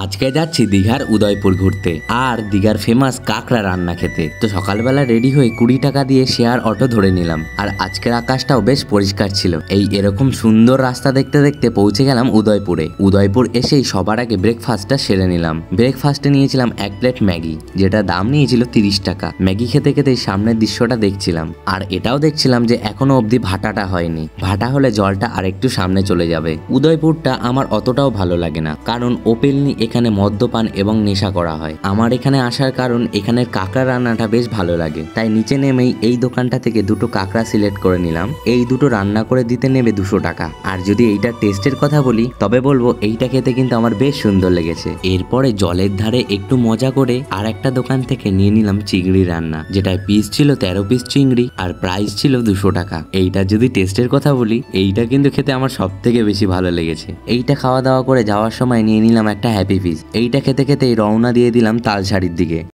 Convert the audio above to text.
আজকে যাচ্ছি দীঘার উদয়পুর ঘুরতে আর দীঘার ফেমাস কাঁকড়া রান্না খেতে। তো সকালবেলা রেডি হয়ে 20 টাকা দিয়ে শেয়ার অটো ধরে নিলাম। আর আজকের আকাশটাও বেশ পরিষ্কার ছিল। এরকম সুন্দর রাস্তা দেখতে দেখতে পৌঁছে গেলাম উদয়পুরে। উদয়পুর এসেই সবার আগে ব্রেকফাস্টটা সেরে নিলাম। ব্রেকফাস্টে নিয়েছিলাম 1 প্লেট ম্যাগি, যেটা দাম নিয়েছিল 30 টাকা। ম্যাগি খেতে খেতে সামনের দৃশ্যটা দেখছিলাম, আর এটাও দেখছিলাম যে এখনো অবধি ভাটাটা হয়নি। ভাটা হলে জলটা আরেকটু সামনে চলে যাবে। উদয়পুরটা আমার অতটাও ভালো লাগে না, কারণ ওপেনলি এখানে মদ্যপান এবং নেশা করা হয়। আমার এখানে আসার কারণ এখানের কাঁকড়া রান্নাটা বেশ ভালো লাগে, তাই নিচে নেমেই এই দোকানটা থেকে দুটো কাঁকড়া সিলেক্ট করে নিলাম। এই দুটো রান্না করে দিতে নেবে 200 টাকা। আর যদি এইটার টেস্টের কথা বলি তবে বলবো এইটা খেতে কিন্তু আমার বেশ সুন্দর লেগেছে। এরপরে জলের ধারে একটু মজা করে আর একটা দোকান থেকে নিয়ে নিলাম চিংড়ি রান্না, যেটায় পিস ছিল 13 পিস চিংড়ি আর প্রাইস ছিল 200 টাকা। এইটা যদি টেস্টের কথা বলি এইটা কিন্তু খেতে আমার সব থেকে বেশি ভালো লেগেছে। এইটা খাওয়া দাওয়া করে যাওয়ার সময় নিয়ে নিলাম একটা হ্যাপি ফিশ। এইটা খেতে খেতেই রওনা দিয়ে দিলাম তালসারির দিকে।